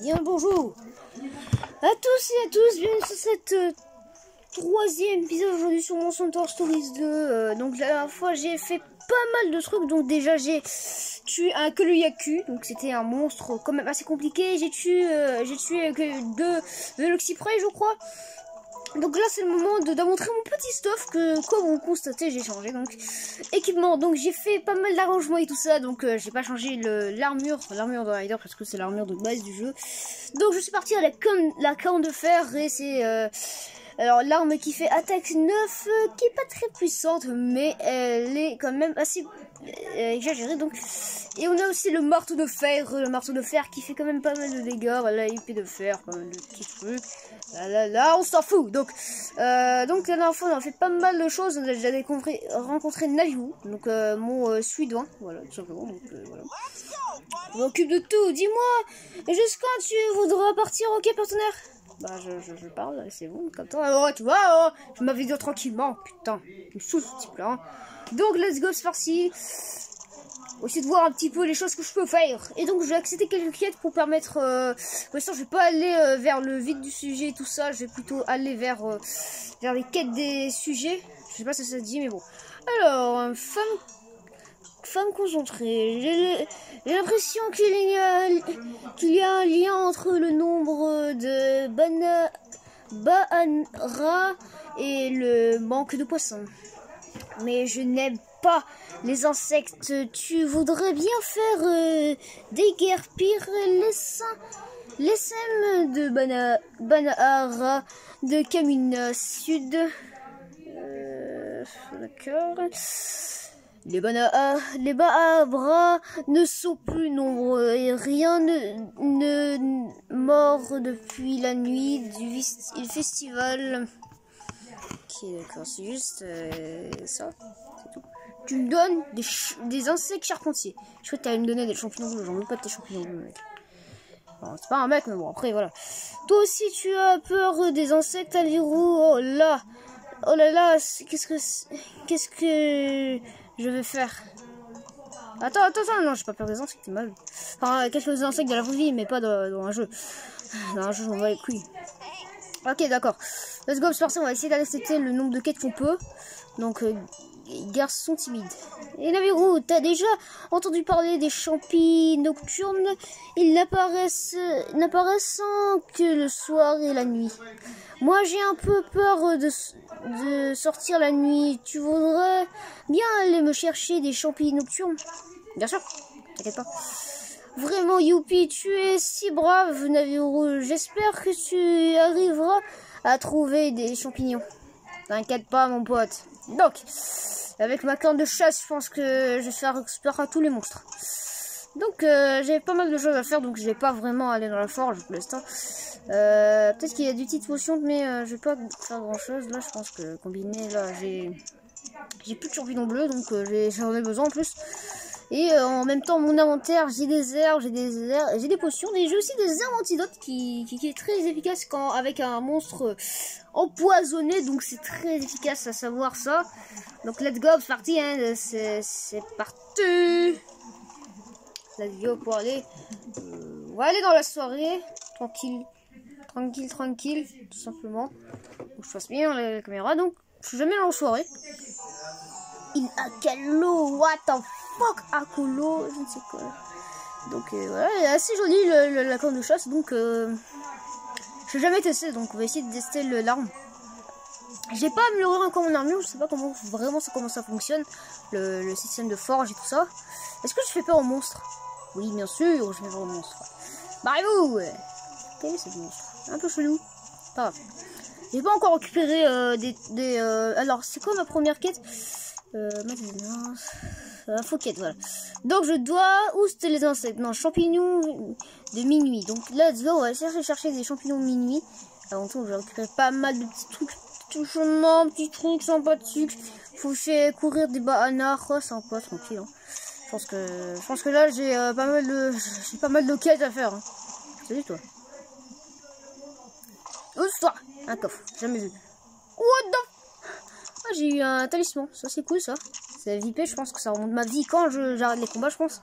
Bien bonjour à tous et à tous, bienvenue sur cette troisième épisode aujourd'hui sur mon Center Stories 2. Donc la dernière fois j'ai fait pas mal de trucs, donc déjà j'ai tué un Keluyaku, donc c'était un monstre quand même assez compliqué. J'ai tué que deux Veloxyprey je crois. Donc là c'est le moment de montrer mon petit stuff que comme vous constatez j'ai changé. Donc équipement, donc j'ai fait pas mal d'arrangements et tout ça, donc j'ai pas changé l'armure de Rider parce que c'est l'armure de base du jeu. Donc je suis parti à la corne de fer et c'est alors l'arme qui fait attaque 9 qui est pas très puissante mais elle est quand même assez exagérée. Donc et on a aussi le marteau de fer qui fait quand même pas mal de dégâts. Voilà, épée de fer, pas mal de petits trucs. Là, on s'en fout. Donc la dernière fois, on a fait pas mal de choses. J'avais rencontré Naviou, donc mon suédois, voilà, tout simplement. Donc voilà. Je m'occupe de tout. Dis-moi, jusqu'à quand tu voudras partir, ok, partenaire? Bah, je parle, c'est bon, comme ça. Oh, tu vois, oh, je m'avais dit tranquillement. Putain, il me saoule ce type-là. Hein. Donc, let's go, c'est parti. Aussi de voir un petit peu les choses que je peux faire. Et donc, je vais accepter quelques quêtes pour permettre... pour l'instant, je vais pas aller vers le vide du sujet et tout ça. Je vais plutôt aller vers les quêtes des sujets. Je sais pas si ça se dit, mais bon. Alors, femme concentrée. J'ai l'impression qu'il y a un lien entre le nombre de Bahanra et le manque de poissons. Mais je n'aime pas les insectes. Tu voudrais bien faire déguerpir les sèmes de Banahara de Kamina Sud. D'accord. Les Bahabras ne sont plus nombreux et rien ne mord depuis la nuit du festival. Ok, d'accord, c'est juste ça, c'est tout. Tu me donnes des insectes charpentiers. Je crois que tu allais me donner des champignons bleus, j'en veux pas de tes champignons bleus, mec. Bon, c'est pas un mec, mais bon, après, voilà. Toi aussi, tu as peur des insectes, Alirou? Oh là là, qu'est-ce que je vais faire? Attends, non, j'ai pas peur des insectes, c'est mal. Enfin, quelques insectes de la vraie vie, mais pas dans un jeu. Dans un jeu, on va les couilles. Ok, d'accord. Let's go, c'est parti, on va essayer d'accepter le nombre de quêtes qu'on peut. Donc, garçon timide. Et Naviru, t'as déjà entendu parler des champis nocturnes? Ils n'apparaissent que le soir et la nuit. Moi, j'ai un peu peur de sortir la nuit. Tu voudrais bien aller me chercher des champis nocturnes? Bien sûr, t'inquiète pas. Vraiment, youpi, tu es si brave, Naviru. J'espère que tu arriveras à trouver des champignons. T'inquiète pas, mon pote. Donc, avec ma corne de chasse, je pense que je vais faire explorer à tous les monstres. Donc, j'ai pas mal de choses à faire, donc je vais pas vraiment aller dans la forge pour l'instant. Peut-être qu'il y a des petites potions, mais je vais pas faire grand chose. Là, je pense que combiné, là, j'ai plus de champignons bleus, donc j'en ai besoin en plus. Et en même temps, mon inventaire, j'ai des herbes, j'ai des potions, et j'ai aussi des herbes antidotes qui est très efficace avec un monstre empoisonné, donc c'est très efficace à savoir ça. Donc let's go, c'est parti, hein, c'est parti. Let's go pour aller, on va aller dans la soirée, tranquille, tout simplement. Donc, je fasse bien la caméra, donc je suis jamais dans la soirée. Il a Kalo, what the fuck, Akolo, je ne sais quoi. Donc voilà, il est assez joli la corne de chasse, donc je n'ai jamais testé, donc on va essayer de tester l'arme. J'ai pas amélioré encore mon armure, je sais pas comment ça fonctionne, le système de forge et tout ça. Est-ce que je fais peur aux monstres? Oui, bien sûr, je fais peur aux monstres. Barrez-vous! Quel est ce monstre? Un peu chelou. Pas grave. J'ai pas encore récupéré alors, c'est quoi ma première quête? Fauquette, voilà. Donc je dois... Où c'était les insectes? Non, champignons de minuit. Donc let's go, on va chercher des champignons de minuit. Avant tout, je vais récupérer pas mal de petits trucs. Petits trucs sympathiques. Faut faire courir des bananes. Oh, sympa, tranquille. Hein. Je pense que là j'ai pas mal de quêtes à faire. Hein. Salut toi. Ouf-toi. Un coffre, jamais vu. What the... Ah, j'ai eu un talisman, ça c'est cool ça. C'est VIP, je pense que ça remonte ma vie quand j'arrête les combats, je pense.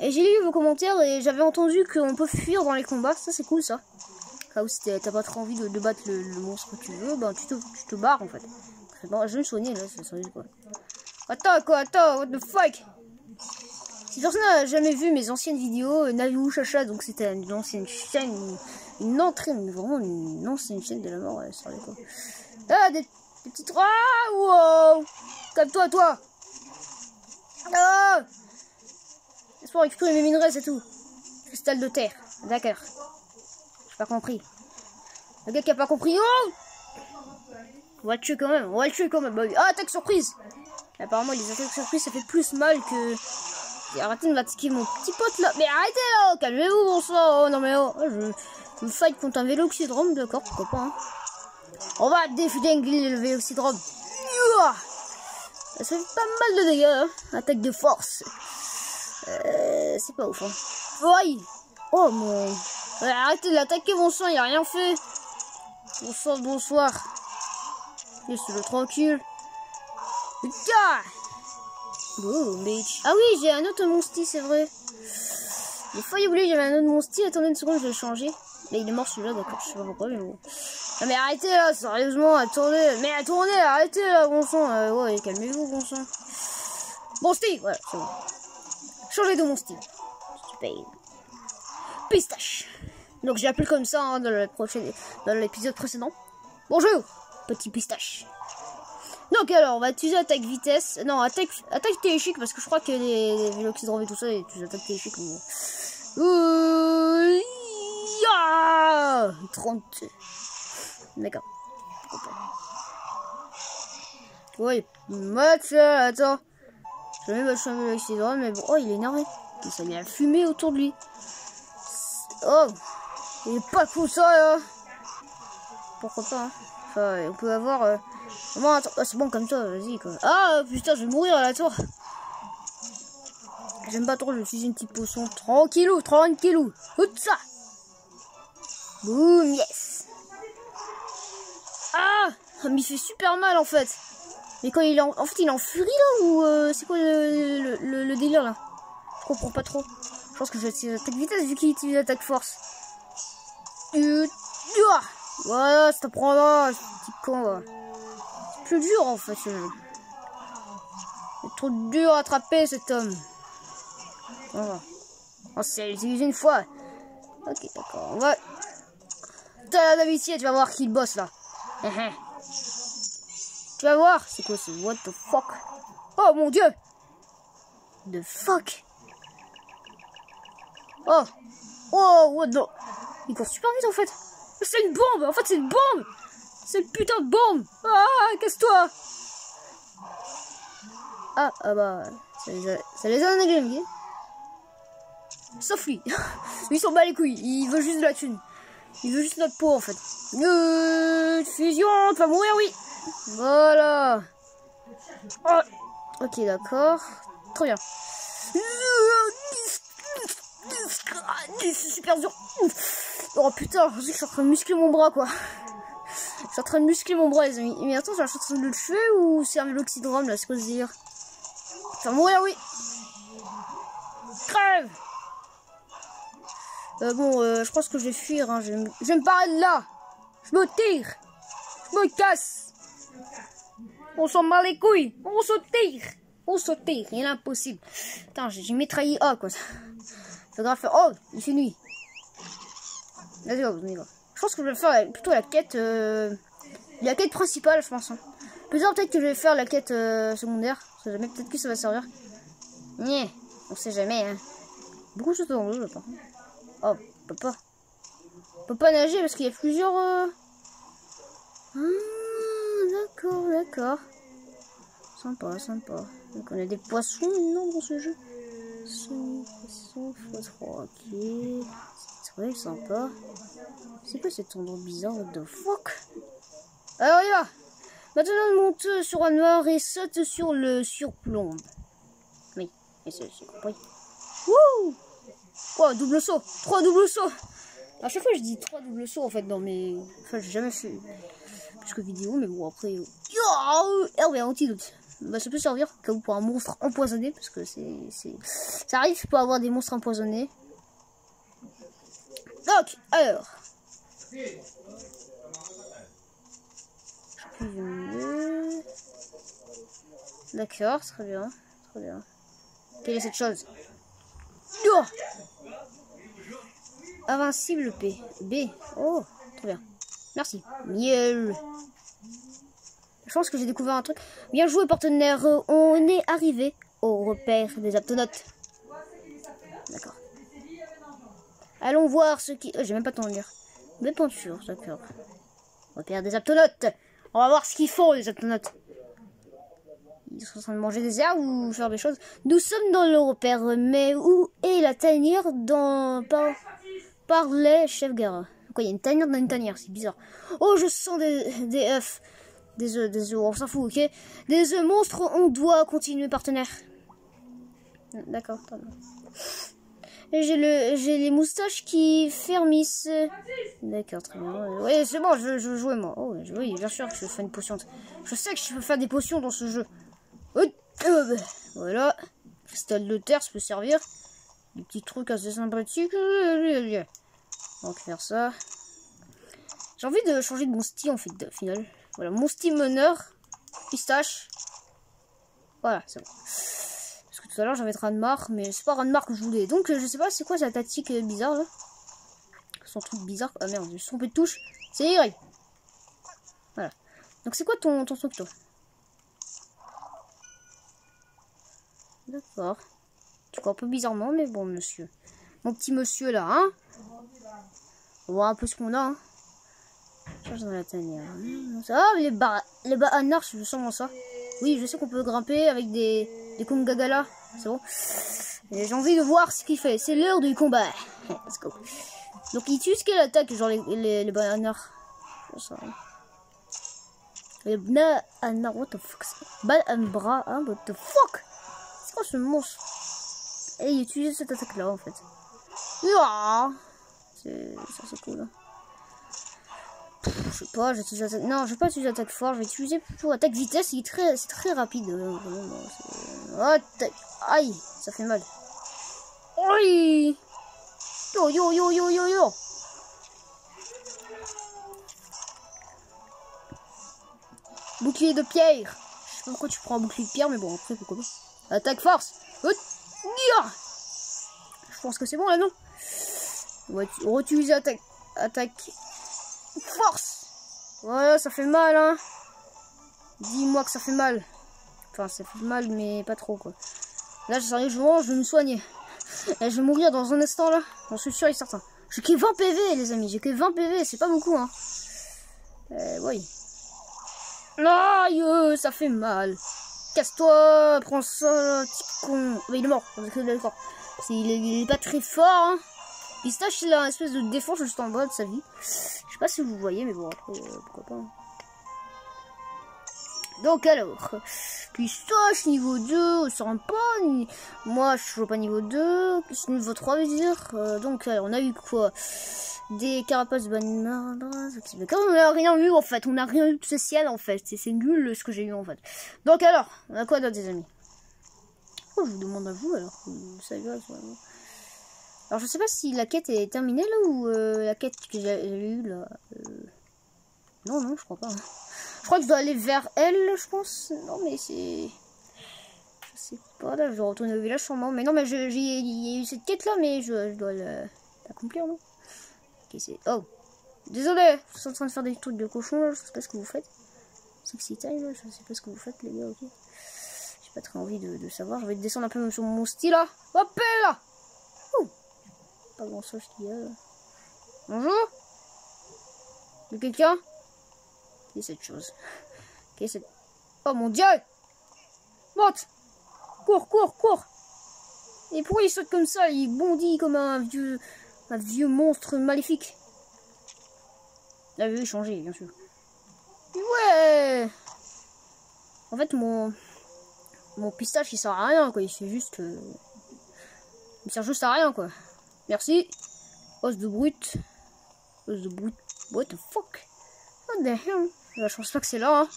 Et j'ai lu vos commentaires et j'avais entendu qu'on peut fuir dans les combats. Ça c'est cool ça. Là où si t'as pas trop envie de battre le monstre que tu veux, ben tu te barres en fait. Bon, je vais me soigner là, c'est sérieux quoi. Attends, what the fuck? Si personne n'a jamais vu mes anciennes vidéos, Naviou Chacha, donc c'était une ancienne chaîne, une entrée, mais vraiment une ancienne chaîne de la mort, sérieux quoi. Ah, des petites... Ah, wow! Calme-toi, toi! Ah! Laisse-moi récupérer mes minerais, c'est tout. Cristal de terre, d'accord. J'ai pas compris. Le gars qui a pas compris, oh! On va le tuer quand même, Ah, attaque surprise! Apparemment, les attaques surprises, ça fait plus mal que... Arrêtez de m'attaquer mon petit pote là. Mais arrêtez là, calmez-vous, bon sang. Oh non mais oh, je me fight contre un véloxydrome, d'accord, pourquoi pas. Hein. On va défingler le véloxydrome. Ça fait pas mal de dégâts, hein. Attaque de force. C'est pas ouf, hein. Oui. Oh mon... arrêtez de l'attaquer, bon sang, il a rien fait. Bonsoir. Laisse-le tranquille. Oh, bitch. Ah oui, j'ai un autre monsti, c'est vrai. J'ai failli oublier, j'avais un autre monsti. Attendez une seconde, je vais le changer. Là, il est mort celui-là, d'accord, je sais pas pourquoi, mais bon. Non, mais arrêtez là, sérieusement, attendez. Mais attendez, arrêtez là, bon sang. Ouais, calmez-vous, bon sang. Monsti, voilà, c'est bon. Changez de monsti. Pistache. Donc, j'ai appelé comme ça hein, dans l'épisode précédent. Bonjour, petit pistache. Donc alors, on va utiliser attaque vitesse. Non, attaque téléchique parce que je crois que les véloxydromes et tout ça, ils utilisent attaque téléchique. Bon. 30. D'accord. Oui, match, attends. Je vais mettre un véloxydrome, mais bon, oh, il est énervé. Ça met la fumée autour de lui. Oh, il est pas cool ça, là. Pourquoi pas, hein. Enfin, on peut avoir... Comment c'est bon comme ça, vas-y quoi. Ah putain, je vais mourir à la tour. J'aime pas trop, je vais utiliser une petite potion. Tranquillou. Ça. Boum, yes. Ah, mais il fait super mal en fait. Mais quand il est en fait il est en furie là ou c'est quoi le délire là? Je comprends pas trop. Je pense que je vais utiliser l'attaque vitesse vu qu'il utilise l'attaque force. Voilà, ça t'apprendra, petit con là. Plus dur en fait. C'est trop dur à attraper cet homme. Voilà. On s'est utilisé une fois. Ok, d'accord. On va. T'as d'amitié, tu vas voir qui le boss là. Tu vas voir. C'est quoi ce what the fuck? Oh mon dieu. The fuck. Oh. What the. Il court super vite en fait. C'est une bombe. En fait, c'est une bombe. C'est une putain de bombe. Ah, casse-toi. Ah bah, ça les a déglingés. Sauf lui. Lui, il s'en bat les couilles. Il veut juste de la thune. Il veut juste notre peau, en fait. Fusion, tu vas mourir, oui. Voilà. Oh. Ok, d'accord. Trop bien. C'est super dur. Oh putain, je suis en train de muscler mon bras, quoi. Je suis en train de muscler mon bras, les amis. Mais attends, je suis en train de le tuer ou c'est un véloxydrome là? C'est quoi ce délire? Faire mourir, oui. Crève. Bon, je pense que je vais fuir. Hein. Je vais me parer de là. Je me tire. Je me casse. On s'en bat les couilles. On se tire. Il est impossible. Putain, j'ai mitraillé A, quoi. C'est grave. Oh, il fait nuit. Vas-y, on y va. Je pense que je vais faire plutôt la quête principale, je pense. Hein. Peut-être que je vais faire la quête secondaire. On sait jamais, peut-être que ça va servir. Ouais, on sait jamais. Hein. Beaucoup de choses dans le jeu, par contre. Oh, on peut pas nager parce qu'il y a plusieurs... Ah, d'accord. Sympa. Donc on a des poissons maintenant dans ce jeu. Poisson x3, ok. C'est très sympa. C'est quoi cet endroit bizarre? What the fuck? Alors on y va. Maintenant on monte sur un noir et saute sur le surplombe. Oui, c'est compris. Wouh! Oh, double saut! 3 doubles sauts! À chaque fois je dis 3 doubles sauts en fait dans mes... Enfin j'ai jamais fait plus que vidéo mais bon après... Oh, antidote. Bah, ça peut servir comme pour un monstre empoisonné, parce que ça arrive pour avoir des monstres empoisonnés. Donc, alors. D'accord, très bien. Très bien. Quelle est cette chose? Oh, invincible P. B. Oh, très bien. Merci. Miel. Je pense que j'ai découvert un truc. Bien joué, partenaire. On est arrivé au repère des aptonautes. D'accord. Allons voir ce qui... j'ai même pas le temps de lire. Des peintures, d'accord. Repère des aptonautes. On va voir ce qu'ils font, les aptonautes. Ils sont en train de manger des herbes ou faire des choses. Nous sommes dans le repère, mais où est la tanière par les chefs guerre? Quoi, il y a une tanière dans une tanière, c'est bizarre. Oh, je sens des œufs. Des œufs, on s'en fout, ok? Des œufs monstres, on doit continuer, partenaire. D'accord, pardon. J'ai les moustaches qui fermissent. D'accord, très bien. Oui, c'est bon, je veux jouer, moi. Oh, oui, bien sûr que je fais une potion. Je sais que je peux faire des potions dans ce jeu. Voilà. Cristal de terre, ça peut servir. Des petits trucs assez sympathiques. On va faire ça. J'ai envie de changer de mon style, en fait, au final. Voilà, mon style meneur. Pistache. Voilà, c'est bon. Parce que tout à l'heure, j'avais Ranmar, mais c'est pas Ranmar que je voulais. Donc, je sais pas, c'est quoi sa tactique bizarre, là? Son truc bizarre. Ah merde, je me suis trompé de touche. C'est Y. Voilà. Donc, c'est quoi ton truc, toi? D'accord. Tu crois un peu bizarrement, mais bon, monsieur. Mon petit monsieur, là, hein? On va voir un peu ce qu'on a, hein. Cherche dans la tanière. Ah, les bananes, je sens ça. Oui, je sais qu'on peut grimper avec des Kongagala. C'est bon. J'ai envie de voir ce qu'il fait. C'est l'heure du combat. Let's go. Donc, il utilise quelle attaque, genre les bananes? Les bananes, what the fuck? Bananbra, hein, what the fuck? C'est quoi ce monstre? Et il utilise cette attaque-là, en fait. Ça, c'est cool, hein. Je sais pas, j'utilise attaque. Non, je vais pas utiliser attaque fort, je vais utiliser plutôt attaque vitesse, c'est très rapide. Aïe, ça fait mal. Oui. Yo. Bouclier de pierre. Je sais pas pourquoi tu prends un bouclier de pierre, mais bon, après, pourquoi pas. Attaque force. Je pense que c'est bon là, non? On va utiliser attaque force. Voilà, ça fait mal, hein. Dis-moi que ça fait mal. Enfin, ça fait mal, mais pas trop, quoi. Là, sérieusement, je vais me soigner. Là, je vais mourir dans un instant, là. J'en suis sûr et certain. J'ai que 20 PV, les amis. J'ai que 20 PV, c'est pas beaucoup, hein. Oui. Aïe, ça fait mal. Casse-toi, prends ça, petit con. Mais il est mort, d'accord. Il est pas très fort, hein. Pistache, il a une espèce de défense juste en bas de sa vie. Je sais pas si vous voyez, mais bon, après, pourquoi pas. Donc alors, Pistache, niveau 2, ça rentre pas. Moi, je suis pas niveau 2, niveau 3, je veux dire. Donc, alors, on a eu quoi? Des carapaces de banane. On a rien eu, en fait. On a rien eu de spécial, en fait. C'est nul ce que j'ai eu, en fait. Donc alors, on a quoi d'autre, des amis? Oh, je vous demande à vous, alors. Vous savez, vraiment. Alors, je sais pas si la quête est terminée, là, ou la quête que j'ai eue, là. Non, je crois pas. Je crois que je dois aller vers elle, je pense. Non, mais c'est... Je sais pas, là, je dois retourner au village, sûrement. Mais non, mais il y a eu cette quête-là, mais je dois l'accomplir, non? Ok, c'est... Oh, désolé, je suis en train de faire des trucs de cochon, là. Je sais pas ce que vous faites. Sexy time, là. Je sais pas ce que vous faites, les gars, ok. J'ai pas très envie de savoir. Je vais descendre un peu sur mon style, là. Hop là. Pas grand chose qu'il y a là. Bonjour. De quelqu'un? Qui est cette chose? Qui est cette... Oh mon dieu! Monte! Cours! Et pourquoi il saute comme ça? Il bondit comme un vieux monstre maléfique. La vue changé, bien sûr. Et ouais! En fait, mon pistache, il sert à rien, quoi. Il fait juste... Il sert juste à rien, quoi. Merci. Os de brute. What the fuck? What the hell? Je pense pas que c'est là, hein.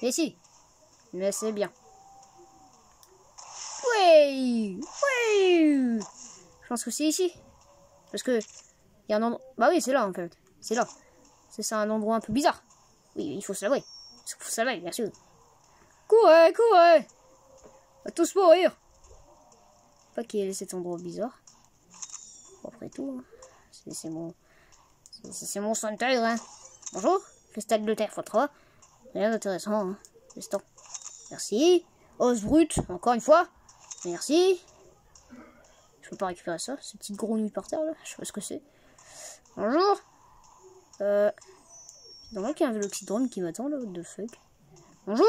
Mais si. Mais c'est bien. Oui. Oui. Je pense que c'est ici. Parce que il y a un endroit... Bah oui, c'est là en fait. C'est là. C'est un endroit un peu bizarre. Oui, il faut se l'avouer. Il faut se l'avouer, bien sûr. Courez, courez. On va tous mourir. Pas qu'il y ait cet endroit bizarre. Bon, après tout, hein. C'est mon soin de terre, hein. Bonjour, cristal de terre x3. Rien d'intéressant, hein. Restant. Merci. Os brut, encore une fois. Merci. Je peux pas récupérer ça, ces petites grenouilles par terre là. Je sais pas ce que c'est. Bonjour. C'est normal qu'il y a un véloxydrome qui m'attend là, what the fuck. Bonjour.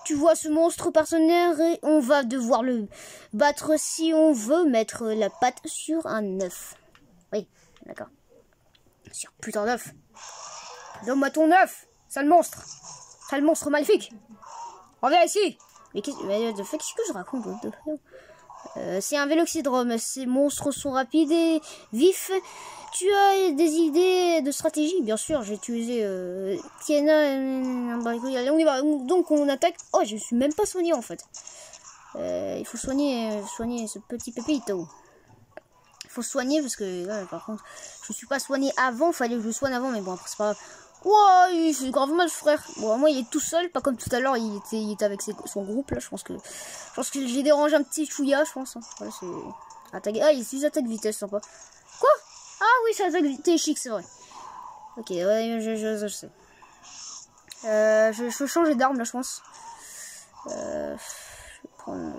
Tu vois ce monstre partenaire et on va devoir le battre si on veut mettre la patte sur un œuf. Oui, d'accord. Sur putain d'œuf. Donne-moi ton œuf, sale monstre. Sale monstre maléfique. Reviens ici. Mais qu'est-ce que je raconte? C'est un véloxydrome. Ces monstres sont rapides et vifs. Tu as des idées de stratégie? Bien sûr, j'ai utilisé Tiena. Allez, on y va. Donc on attaque. Oh, je suis même pas soigné en fait. Il faut soigner ce petit pépito. Il faut soigner parce que ouais, par contre, je suis pas soigné avant. Fallait que je soigne avant, mais bon après c'est pas grave. Ouah, il fait grave mal, frère. Bon, moi, il est tout seul, pas comme tout à l'heure. Il était avec son groupe là. Je pense que j'ai dérangé un petit chouïa, je pense. Hein. Voilà, c'est attaque. Ah, il utilise attaque vitesse, sympa. Quoi? Ah oui, c'est attaque vitesse chic, c'est vrai. Ok, ouais, je sais. Je vais changer d'arme là, je pense. Je vais prendre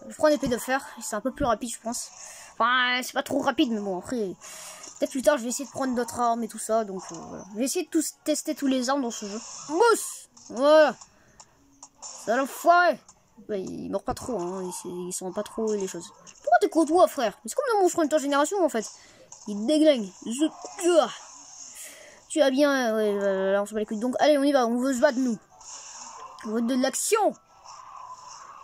je prends l'épée de fer. C'est un peu plus rapide, je pense. Enfin, c'est pas trop rapide, mais bon, après. Peut-être plus tard, je vais essayer de prendre d'autres armes et tout ça. Donc, voilà. Je vais essayer de tester tous les armes dans ce jeu. Mousse! Voilà. Ça l'enfoiré. Ouais, il meurt pas trop, hein. Il sent pas trop les choses. Pourquoi t'es contre toi, frère? C'est comme dans Monster Hunter Génération, en fait. Il déglingue. Tu as bien... Ouais, là, on se bat les couilles. Donc, allez, on y va. On veut se battre, nous. On veut de l'action.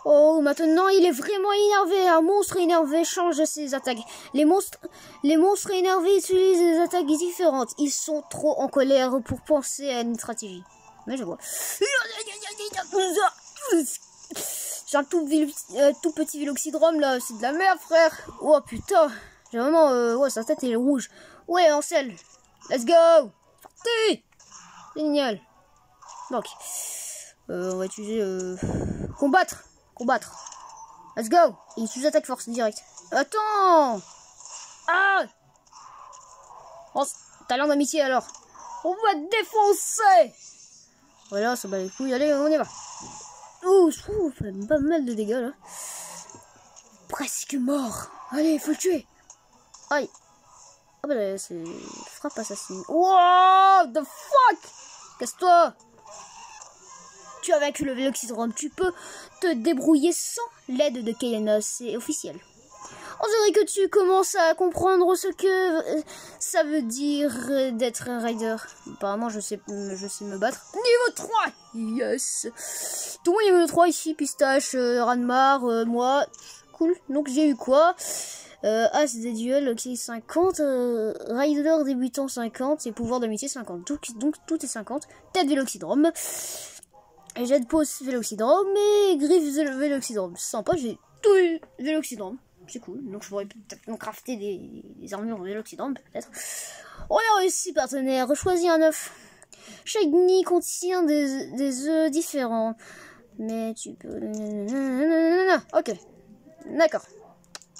Oh, maintenant, il est vraiment énervé. Un monstre énervé change ses attaques. Les monstres énervés utilisent des attaques différentes. Ils sont trop en colère pour penser à une stratégie. Mais je vois. J'ai un tout petit véloxydrome, là. C'est de la merde, frère. Oh, putain. J'ai vraiment... ouais, sa tête est rouge. Ouais, Ansel. Let's go. Parti. Génial. Donc, on va utiliser... combattre. Let's go. Il utilise attaque force direct. Attends. Ah. Oh, talent d'amitié alors. On va défoncer. Voilà, ça bat les couilles. Allez, on y va. Ouh, fait pas mal de dégâts là. Presque mort. Allez, faut le tuer. Aïe. Ah bah là, c'est frappe assassine. What the fuck. Casse-toi. Tu as vaincu le véloxydrome, tu peux te débrouiller sans l'aide de Kayana, c'est officiel. On dirait que tu commences à comprendre ce que ça veut dire d'être un rider. Apparemment, je sais me battre. Niveau 3. Yes. Tout le monde niveau 3 ici, Pistache, Ranmar, moi. Cool. Donc j'ai eu quoi? As des duels, ok, 50. Rider débutant 50 et pouvoir d'amitié 50. Donc tout est 50. Tête véloxydrome. Et jet de pause véloxydrome et griffe véloxydrome. Sympa, j'ai tout eu véloxydrome. C'est cool. Donc je pourrais peut-être crafter des armures véloxydrome, peut-être. On a réussi, partenaire. Choisis un œuf. Chaque nid contient des œufs différents. Mais tu peux... Ok. D'accord.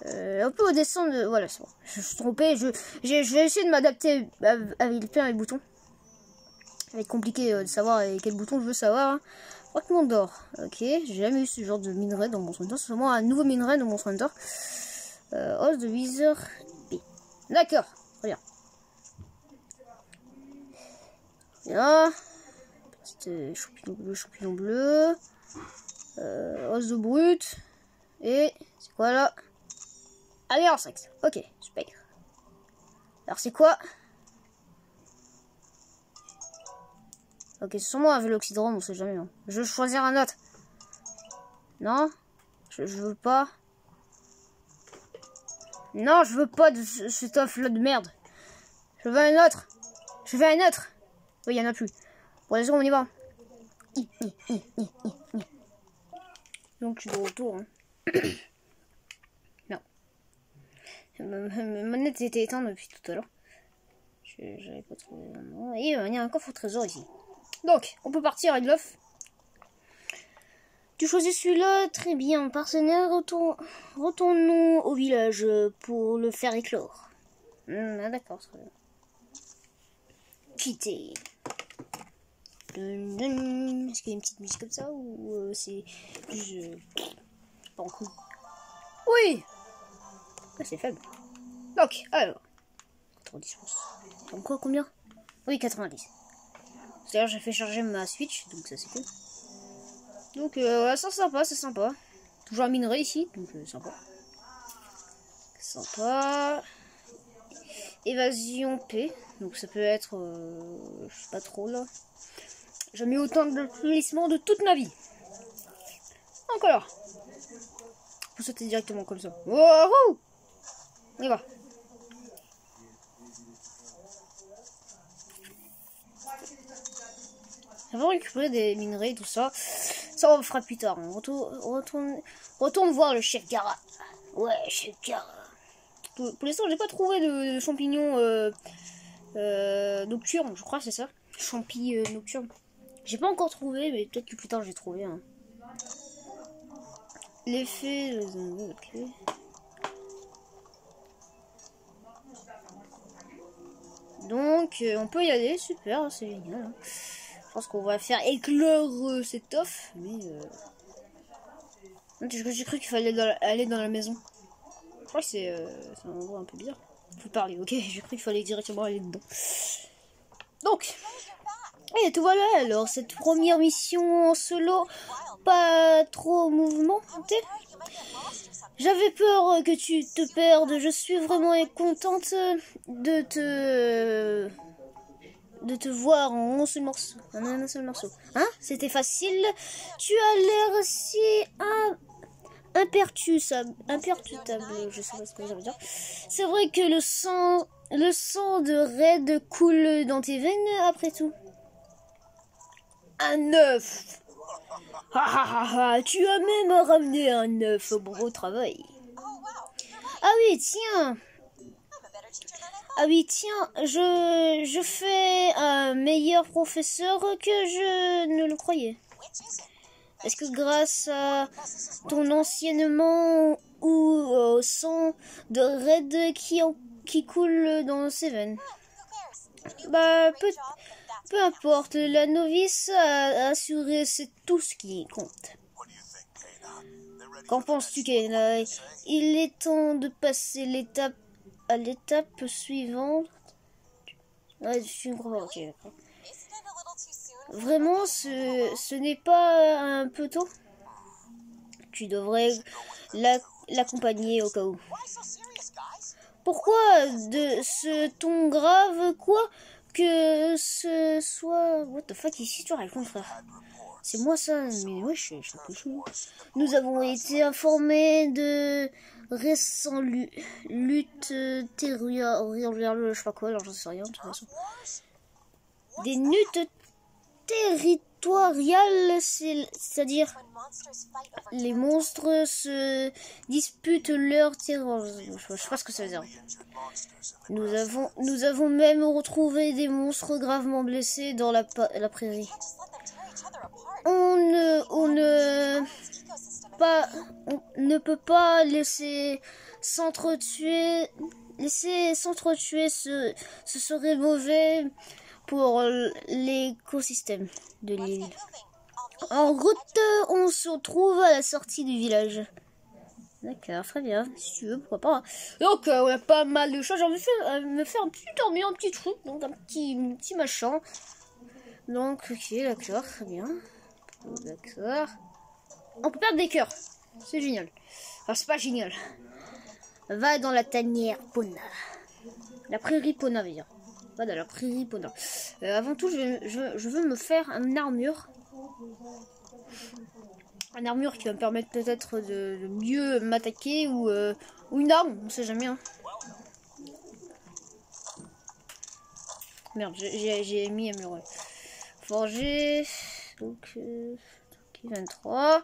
On peut descendre... Voilà, c'est bon. Je suis trompé. Je vais essayer de m'adapter avec les boutons. Ça va être compliqué de savoir quel bouton je veux savoir. Fragment d'or. Ok, j'ai jamais eu ce genre de minerai dans Monster Hunter. C'est vraiment un nouveau minerai dans Monster Hunter. Os de viseur B. D'accord, très bien. Là. Petit champignon bleu. Os de brut. Et c'est quoi là? Alliance sexe. Ok, super. Alors c'est quoi? Ok, c'est sûrement un véloxydrome, on sait jamais. Hein. Je veux choisir un autre. Non, je veux pas. Non, je veux pas de cet offre-là de merde. Je veux un autre. Oui, il y en a plus. Bon, les gens, on y va. Donc je suis de retour. Hein. Non. Ma manette était éteinte depuis tout à l'heure. J'avais pas trouvé. Et il y a un coffre au trésor ici. Donc, on peut partir avec l'off. Tu choisis celui-là, très bien. Partenaire, retournons au village pour le faire éclore. D'accord, très bien. Quitter. Est-ce qu'il y a une petite musique comme ça ou c'est pas en coup. Oui. Ah, c'est faible. Donc, alors. 90%. Comme quoi, combien? Oui, 90. C'est-à-dire, j'ai fait charger ma Switch, donc ça c'est cool. Donc, ouais, c'est sympa, c'est sympa. Toujours un minerai ici, donc sympa. Sympa. Évasion P. Donc, ça peut être. Je sais pas trop là. J'ai mis autant de glissement de toute ma vie. Donc, alors. On peut sauter directement comme ça. Wouhou! On y va. Avant de récupérer des minerais, tout ça, ça on le fera plus tard. On retourne voir le chef Gara. Ouais, chef Gara. Pour l'instant, j'ai pas trouvé de champignons nocturnes, je crois, c'est ça. Champi nocturnes. J'ai pas encore trouvé, mais peut-être que plus tard j'ai trouvé. Hein. L'effet. Ok. Donc, on peut y aller, super, c'est génial. Hein. Je pense qu'on va faire éclore cette offre, mais j'ai cru qu'il fallait aller dans la maison. Je crois que c'est un endroit un peu bizarre. Faut parler, ok. J'ai cru qu'il fallait directement aller dedans. Donc, et tout voilà. Alors cette première mission en solo, pas trop mouvementée. J'avais peur que tu te perdes. Je suis vraiment contente de te voir en un seul morceau. Un seul morceau. Hein? C'était facile. Tu as l'air si imperturbable. Je sais pas ce que ça veut dire. C'est vrai que le sang de Red coule dans tes veines après tout. Un œuf. Tu as même ramené un œuf. Bon travail. Ah oui, tiens. Ah oui, tiens, je fais un meilleur professeur que je ne le croyais. Est-ce que grâce à ton enseignement ou au sang de Red qui coule dans ses veines? Bah, peu importe, la novice a assuré, c'est tout ce qui compte. Qu'en penses-tu, Kayla? Il est temps de passer à l'étape suivante. Ouais, je comprends pas, ok, d'accord. Vraiment, ce n'est pas un peu tôt? Tu devrais l'accompagner au cas où. Pourquoi de ce ton grave, quoi que ce soit... What the fuck, ici tu racontes, frère? C'est moi ça, mais ouais, je suis un peu chou. Nous avons été informés de récentes luttes territoriales, je sais pas quoi, alors j'en sais rien de toute façon. Des luttes territoriales, c'est-à-dire les monstres se disputent leur terrain. Je sais pas ce que ça veut dire. Nous avons même retrouvé des monstres gravement blessés dans la prairie. On ne peut pas laisser s'entretuer. Ce serait mauvais pour l'écosystème de l'île. En route, on se retrouve à la sortie du village. D'accord, très bien. Si tu veux, pourquoi pas. Donc, on a pas mal de choses. J'ai envie de me faire un petit dormir, un petit truc, donc un petit machin. Donc, ok, d'accord, très bien. D'accord. On peut perdre des cœurs. C'est génial. Enfin, c'est pas génial. Va dans la tanière Pona. La prairie Pona, veut dire. Va dans la prairie Pona. Avant tout, je veux me faire une armure. Une armure qui va me permettre peut-être de mieux m'attaquer ou une arme, on sait jamais. Hein. Merde, j'ai mis améliorer. Forger. Donc, 23,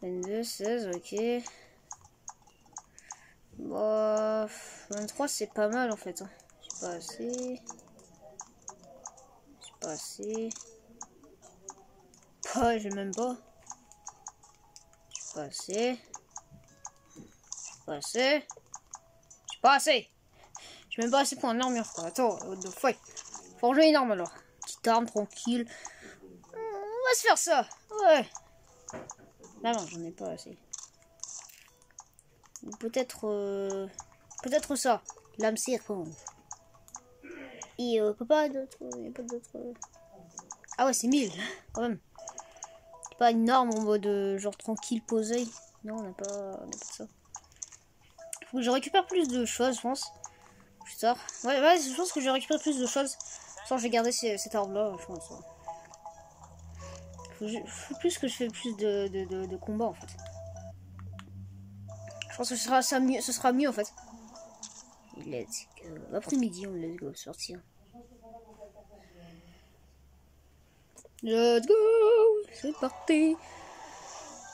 22, 16, ok. Bon, 23 c'est pas mal en fait. Hein. C'est pas assez. C'est pas assez. Pas, j'ai même pas. C'est pas assez. C'est pas assez. C'est pas assez. J'ai même pas assez pour une armure quoi. Attends, what the fuck. Forger une arme alors. Petite arme tranquille. On va se faire ça. Ouais. Non, j'en ai pas assez. Peut-être peut-être ça. Lame serpent. Et pas d'autres. Y a pas d'autres. Ah ouais, c'est 1000 quand même. C'est pas une arme en mode genre tranquille posé. Non, on n'a pas ça. Faut que je récupère plus de choses, je pense. Plus tard. Ouais, je pense que je vais récupérer plus de choses. Sans je vais garder cette arme là, je pense. Faut plus que je fais plus de combats en fait. Je pense que ce sera mieux en fait. Let's go. Après-midi, on let's go sortir. Let's go. C'est parti.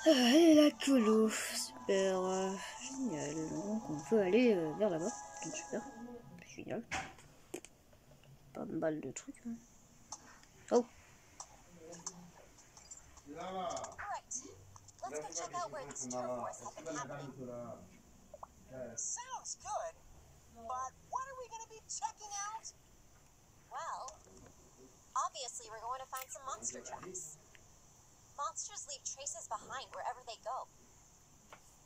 Et la colo. Super. Génial. Donc on peut aller vers là-bas. Super. Génial. Pas mal de trucs. Hein. Oh. Sounds good, but what are we going to be checking out? Well, obviously we're going to find some monster tracks. Monsters leave traces behind wherever they go.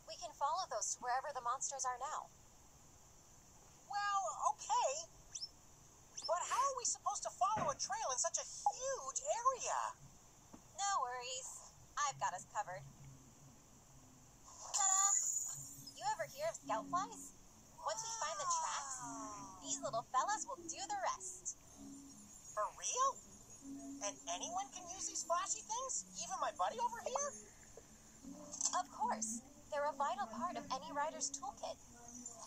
We can follow those to wherever the monsters are now. Well, okay. But how are we supposed to follow a trail in such a huge area? No worries. I've got us covered. Ta-da! You ever hear of scout flies? Once we find the tracks, these little fellas will do the rest. For real? And anyone can use these flashy things? Even my buddy over here? Of course. They're a vital part of any rider's toolkit.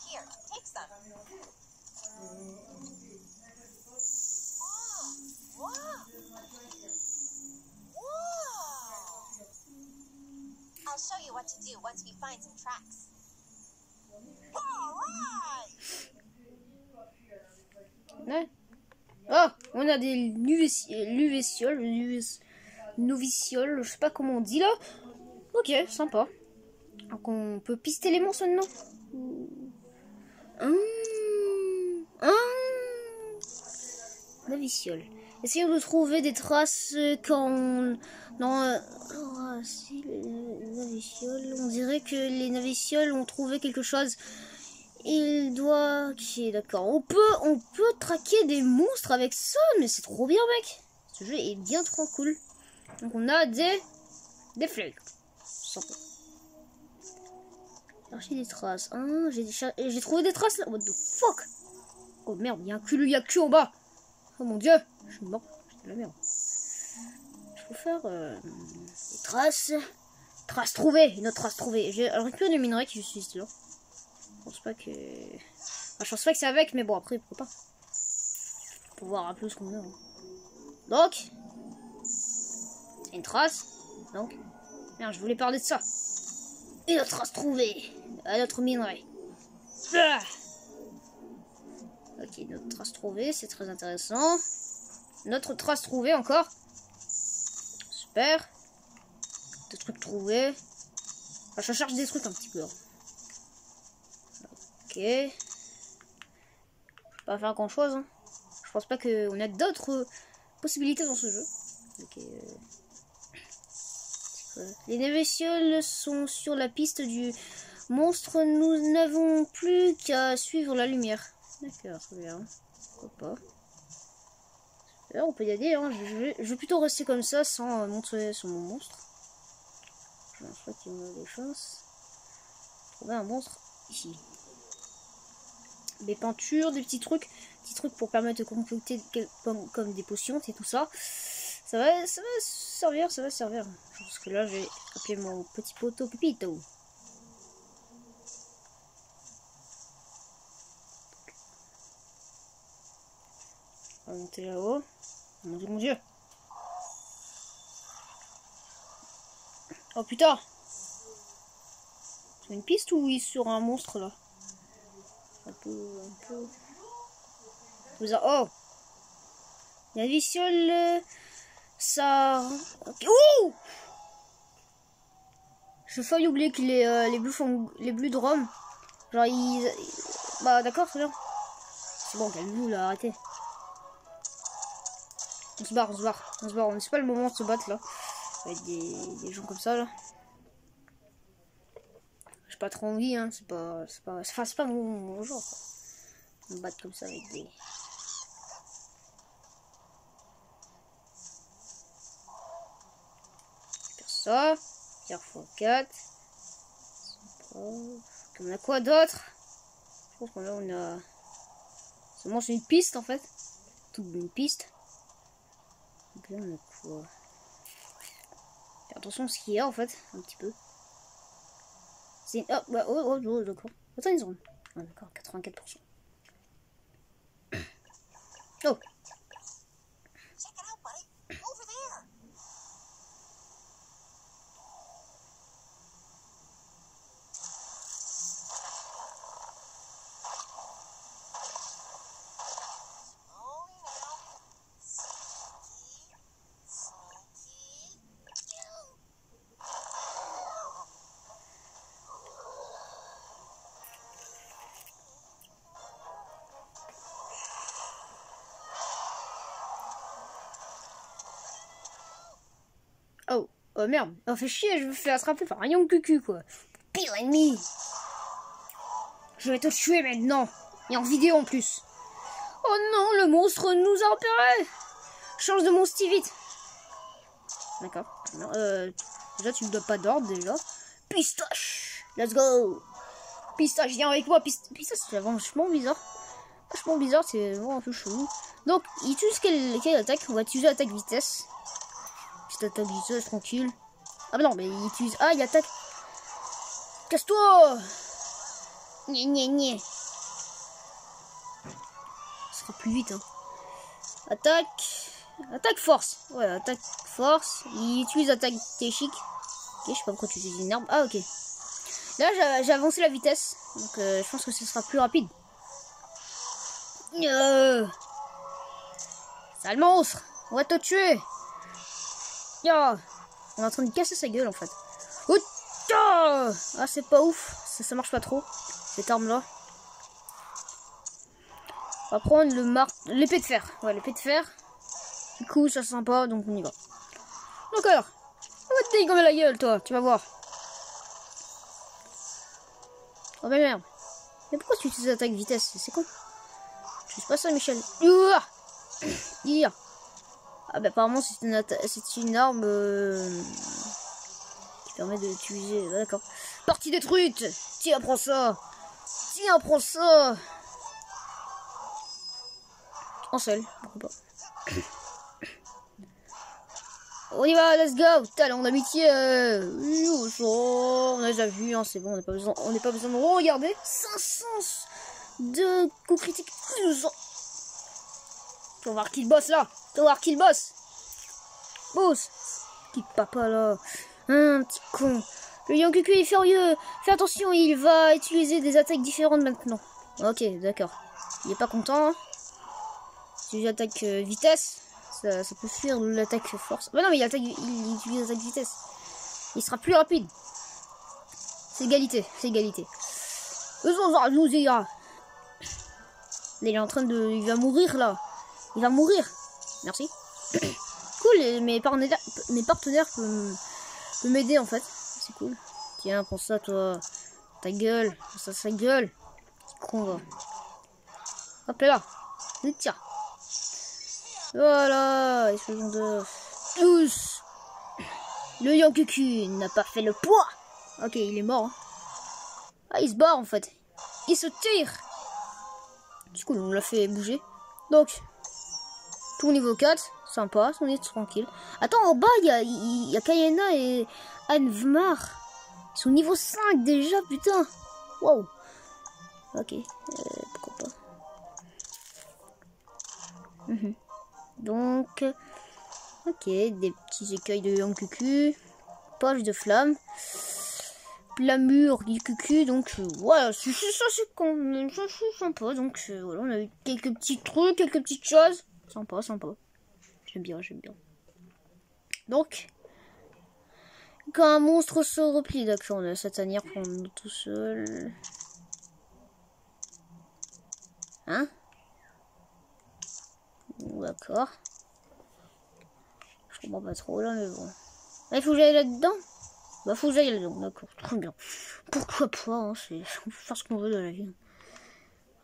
Here, take some. Whoa! Whoa! Whoa! I'll show you what to do once we find some tracks. Ouais. Oh, on a des novicioles, je sais pas comment on dit là. Ok, sympa. Donc on peut pister les monstres maintenant. Noviciole. Essayons de trouver des traces quand on... Non, si, les novicioles, on dirait que les novicioles ont trouvé quelque chose. Il doit... Ok, d'accord. On peut traquer des monstres avec ça, mais c'est trop bien, mec. Ce jeu est bien trop cool. Donc on a des flèches. Chercher des traces. Hein, j'ai trouvé des traces là. What the fuck? Oh merde, il y a un cul en bas. Oh mon dieu, je suis mort. C'est de la merde. Il faut faire des traces. Trace trouvée. Une autre trace trouvée. J'ai récupéré du minerai qui juste là. Je pense pas que... Enfin, je pense pas que c'est avec, mais bon, après, pourquoi pas. Pour voir un peu ce qu'on a. Hein. Donc, c'est une trace. Donc, merde, je voulais parler de ça. Une autre trace trouvée. Un autre minerai. Ah, ok, notre trace trouvée, c'est très intéressant. Notre trace trouvée encore. Super. Des trucs trouvés. Enfin, je cherche des trucs un petit peu. Hein. Ok. Je peux pas faire grand chose. Hein. Je pense pas qu'on a d'autres possibilités dans ce jeu. Ok. Les novicioles sont sur la piste du monstre. Nous n'avons plus qu'à suivre la lumière. D'accord, très bien. Pourquoi pas. Super, on peut y aller. Hein. Je vais plutôt rester comme ça sans montrer sur mon monstre. Je pense pas qu'il me a des chances. Trouver un monstre ici. Des peintures, des petits trucs pour permettre de concocter comme des potions et tout ça. Ça va servir, ça va servir. Parce que là, je vais appeler mon petit poteau Pépito. On va monter là-haut. Mon dieu, mon dieu. Oh putain. C'est une piste ou il est sur un monstre là? Un peu. Oh! La viciole. Ça. Okay. Ouh! J'ai failli oublier que les bleus font. Les bleus de Rome. Genre ils. Bah d'accord, c'est bien. C'est bon, calme-nous là, arrêtez. On se barre. C'est pas le moment de se battre là. Avec des gens comme ça là. J'ai pas trop envie, hein. C'est pas mon genre. Me battre comme ça avec des. Faire ça. Pierre x4. On a quoi d'autre? Je pense qu'on là on a. Seulement c'est une piste en fait. Toute une piste. Donc là on a quoi? Faire attention à ce qu'il y a en fait, un petit peu. C'est. Oh, bah, oh d'accord. Attends, ils ont. Ah, d'accord, 84%. Oh! Check it out, buddy. Over there. Slowly now. Sneaky. Oh merde, oh fait chier, je me fais attraper par un Young Cucu quoi. Pire ennemi. Je vais te tuer maintenant. Et en vidéo en plus. Oh non, le monstre nous a repérés. Change de monstre vite. D'accord. Déjà tu me donnes pas d'ordre déjà. Pistache. Let's go. Pistache, viens avec moi. Pistache, c'est vachement bizarre. Vachement bizarre, c'est vraiment un peu chelou. Donc, il utilise quelle attaque? On va utiliser attaque vitesse. Petite attaque vitesse, tranquille. Ah bah non, mais il utilise... Ah, il attaque. Casse-toi. Nye. Ce sera plus vite, hein. Attaque force. Ouais, attaque force. Il utilise attaque téchique. Ok, je sais pas pourquoi tu utilises une arme. Ah, ok. Là, j'ai avancé la vitesse. Donc, je pense que ce sera plus rapide. Sale monstre. On va te tuer. On est en train de casser sa gueule, en fait. Ah, c'est pas ouf. Ça marche pas trop. Cette arme-là. On va prendre l'épée de fer. Ouais, l'épée de fer. Du coup, ça c'est sympa, donc on y va. Donc alors, on va te dégommer la gueule, toi. Tu vas voir. Oh bah merde. Mais pourquoi tu utilises l'attaque vitesse? C'est con. Je sais pas ça, Michel. Ah bah apparemment c'est une arme qui permet d'utiliser. Ah, d'accord. Partie détruite. Tiens, prends ça. En seul, pourquoi pas. On y va, let's go. Talent d'amitié. On a déjà vu, hein, c'est bon, on n'a pas besoin de regarder. 500 de coups critiques. Tu vas voir qui le boss là. Boss. Qui papa là. Un petit con. Le Young Cucu est furieux. Fais attention, il va utiliser des attaques différentes maintenant. Ok, d'accord. Il est pas content. Hein. Si j'attaque vitesse, ça peut fuir l'attaque force. Bah non, mais il utilise l'attaque vitesse. Il sera plus rapide. C'est égalité. Nous ira. Il est en train de... Il va mourir là. Merci. Cool, mes partenaires peuvent m'aider en fait. C'est cool. Tiens, prends ça toi. Ta gueule. Sa gueule. Petit con va. Hop là. Tiens. Voilà. Les secondes. Tous. Le Young Cucu n'a pas fait le poids. Ok, il est mort. Hein. Ah, il se barre en fait. Il se tire. Du coup, on l'a fait bouger. Donc, tout niveau 4. Sympa, on est tranquille. Attends, en bas, il y a Kayena et Anvmar. Ils sont niveau 5 déjà, putain. Wow. Ok, pourquoi pas. Donc, ok, des petits écueils de Young Cucu. poche de flamme. Plamure du cucu, donc voilà, ça c'est sympa. Donc voilà, on a eu quelques petits trucs, quelques petites choses. Sympa, sympa. J'aime bien, j'aime bien. Donc, quand un monstre se replie, d'accord, on a cette tanière pour nous tout seul. Hein? D'accord. Je comprends pas trop là, mais bon. Ah, il faut que j'aille là-dedans? Bah, faut que j'aille là-dedans, d'accord, très bien. Pourquoi pas, hein, c'est faire ce qu'on veut de la vie.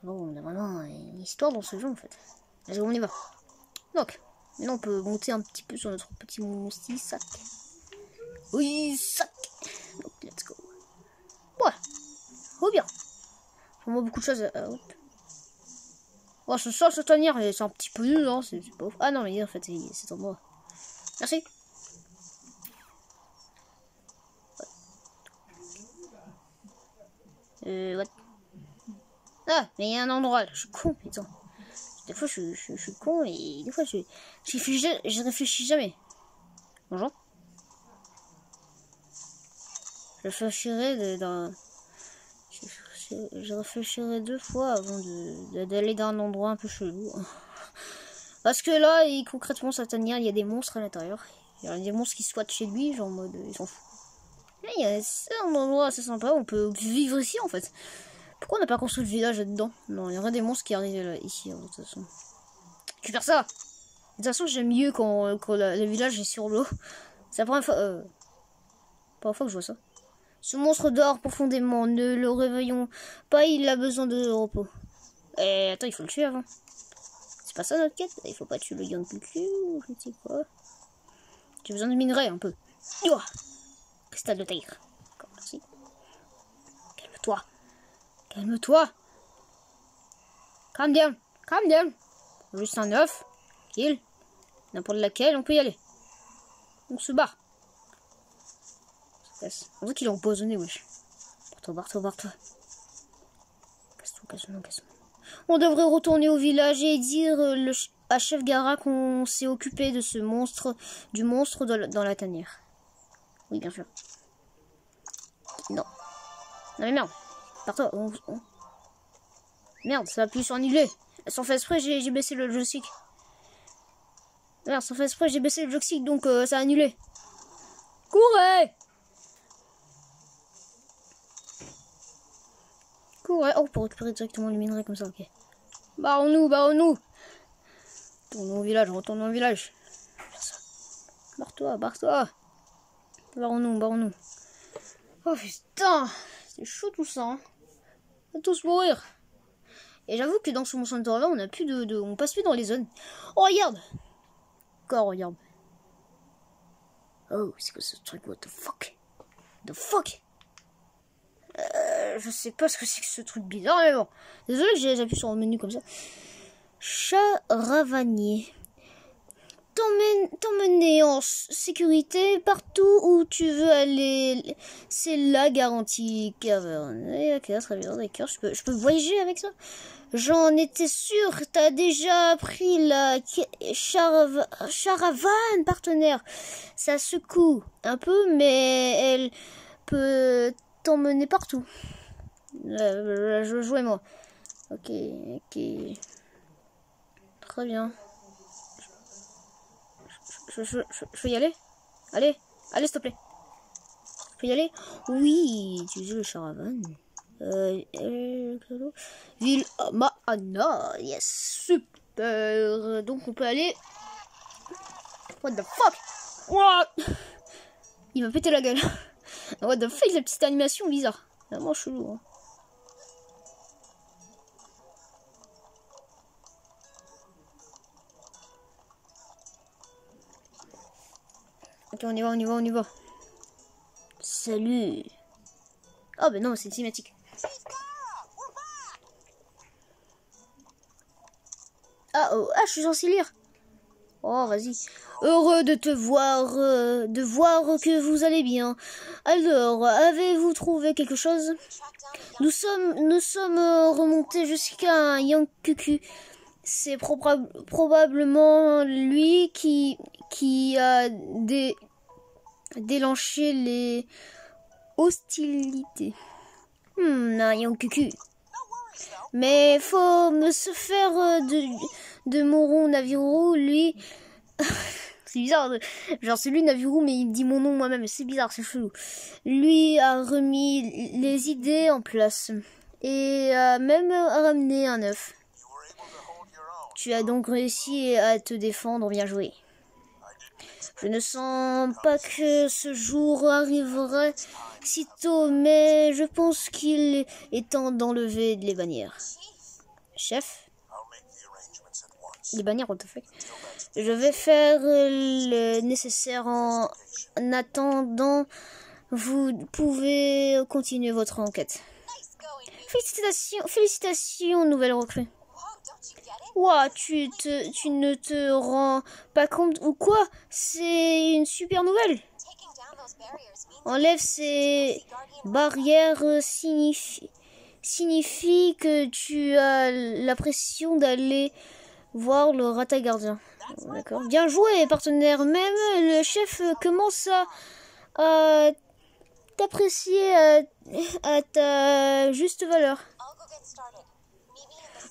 Bon, on a vraiment une histoire dans ce jeu en fait. Allez, on y va. Donc, maintenant on peut monter un petit peu sur notre petit monstre sac. Oui, sac. Donc, let's go. Voilà. Oh bien. Vraiment beaucoup de choses à... Oh, ce tanière, c'est un petit peu nul, hein, c'est pas ouf. Ah non, mais en fait, c'est en moi. Merci. What? Ah, mais il y a un endroit là, je suis con, putain. Des fois, je suis con et des fois, je réfléchis jamais. Bonjour. Je réfléchirai 2 fois avant d'aller dans un endroit un peu chelou. Parce que là, concrètement, sa tanière, il y a des monstres à l'intérieur. Il y a des monstres qui squattent chez lui, genre en mode, ils s'en foutent. Il y a un endroit assez sympa, on peut vivre ici en fait. Pourquoi on n'a pas construit le village là-dedans? Non, il y aurait des monstres qui arrivaient là, ici, de toute façon. Je vais faire ça! De toute façon, j'aime mieux quand le village est sur l'eau. C'est la première fois que je vois ça. Ce monstre dort profondément, ne le réveillons pas, il a besoin de repos. Et attends, il faut le tuer avant. C'est pas ça notre quête? Il faut pas tuer le Yang Cucu ou je ne sais quoi. J'ai besoin de minerais un peu. Ouah, cristal de taille. D'accord, merci. Calme-toi. Calme-toi. Calm down. Calm down. Juste un œuf. Kill. N'importe laquelle, on peut y aller. On se barre. On dirait qu'il est empoisonné, wesh. Barre-toi. Casse-toi. On devrait retourner au village et dire à Chef Gara qu'on s'est occupé de ce monstre, du monstre dans la tanière. Oui, bien sûr. Non. Non mais merde. Barre-toi. Merde, ça appuie sur annuler. Sans faire exprès, j'ai baissé le joystick. Merde, sans faire exprès, j'ai baissé le joystick, donc ça a annulé. Courez! Oh, pour récupérer directement le minerai comme ça, ok. Barrons-nous. Retournons au village. Barre-toi. Barrons-nous. Oh putain, c'est chaud tout ça. Hein. On va tous mourir. Et j'avoue que dans ce Monster Hunter là, on a plus on passe plus dans les zones. Oh regarde. Encore regarde. Oh, c'est quoi ce truc? What the fuck? Je sais pas ce que c'est que ce truc bizarre, mais bon. Désolé que j'ai appuyé sur le menu comme ça. Charavanier. T'emmener en sécurité partout où tu veux aller. C'est la garantie caverne. Ok, très bien, d'accord. Je peux voyager avec ça? J'en étais sûre. T'as déjà pris la charavane partenaire. Ça secoue un peu, mais elle peut t'emmener partout. Je jouais moi. Ok. Très bien. Je peux y aller? Allez, s'il te plaît. Je peux y aller? Oui, utiliser le charavane. Ville Mahana. Yes, super. Donc on peut aller. What the fuck? What? Il va péter la gueule. What the fuck, la petite animation bizarre. Vraiment chelou. Hein. Ok, on y va. Salut. Oh, ben non, c'est une cinématique. Je suis censé lire. Oh, vas-y. Heureux de te voir, de voir que vous allez bien. Alors, avez-vous trouvé quelque chose? Nous sommes remontés jusqu'à un Yang Cucu. C'est probablement lui qui a déclencher les hostilités. Non, cucu. Mais faut me se faire de Moron Naviru, lui. C'est bizarre, genre c'est lui Naviru, mais il me dit mon nom moi-même. C'est bizarre, c'est chelou. Lui a remis les idées en place et a même ramené un œuf. Tu as donc réussi à te défendre, bien joué. Je ne sens pas que ce jour arriverait si tôt, mais je pense qu'il est temps d'enlever les bannières. Chef? Les bannières, what the fuck? Je vais faire le nécessaire en attendant. Vous pouvez continuer votre enquête. Félicitations, nouvelle recrue. Ouah, tu ne te rends pas compte ou quoi? C'est une super nouvelle. Enlève ces barrières signifie que tu as la pression d'aller voir le rata gardien. D'accord. Bien joué, partenaire. Même le chef commence à t'apprécier à ta juste valeur.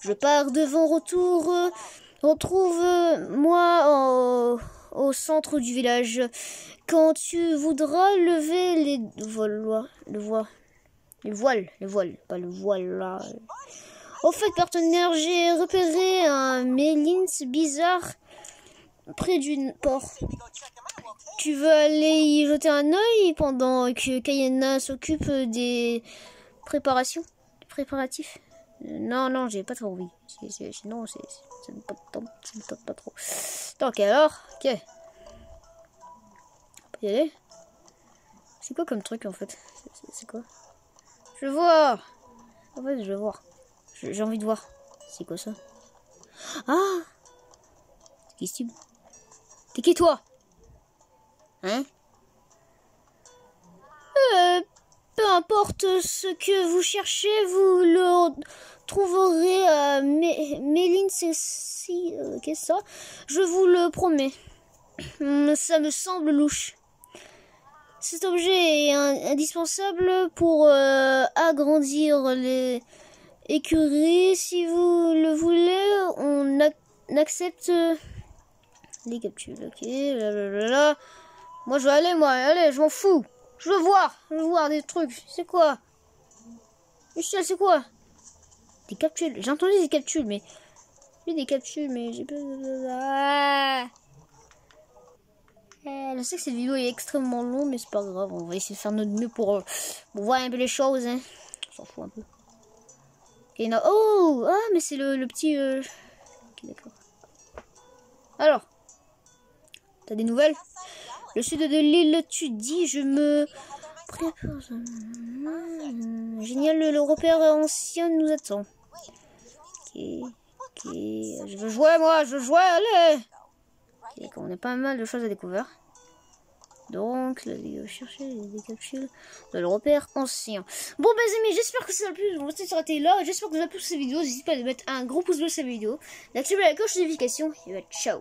Je pars devant retour. Retrouve-moi au centre du village. Quand tu voudras lever les voiles, pas le voile là. Au fait, partenaire, j'ai repéré un Mélins bizarre près du port. Tu veux aller y jeter un œil pendant que Kayena s'occupe des préparatifs? Non, j'ai pas trop envie. Sinon, ça me tente pas trop. Donc alors, ok. On peut y aller. C'est quoi comme truc en fait? C'est quoi? Je veux voir. En fait, je veux voir. J'ai envie de voir. C'est quoi ça? Ah! Qu'est-ce que t'es qui toi? Hein? Peu importe ce que vous cherchez, vous le trouverez à Mélins. Qu'est-ce que ça? Je vous le promets. Ça me semble louche. Cet objet est indispensable pour agrandir les écuries. Si vous le voulez, on accepte les capsules. Ok, blablabla. Moi, je vais aller, allez, je m'en fous. Je veux voir des trucs. C'est quoi? Michel, c'est quoi? Des capsules. J'ai entendu des capsules, mais... j'ai pas... Je sais que cette vidéo est extrêmement longue, mais c'est pas grave. On va essayer de faire notre mieux pour voir un peu les choses. Hein. On s'en fout un peu. Okay, no. Oh! Ah, mais c'est le petit... Ok, d'accord. Alors. T'as des nouvelles? Le sud de l'île, tu dis, je me prépare. Génial, le repère ancien nous attend. Ok. Je veux jouer, allez! Okay, on a pas mal de choses à découvrir. Donc, là, je vais chercher des capsules de le repère ancien. Bon, mes amis, j'espère que ça vous a plu. Vous restez été là. J'espère que vous avez plu cette vidéo. N'hésitez pas à mettre un gros pouce bleu sur cette vidéo, d'activer la cloche de notification. Et ciao!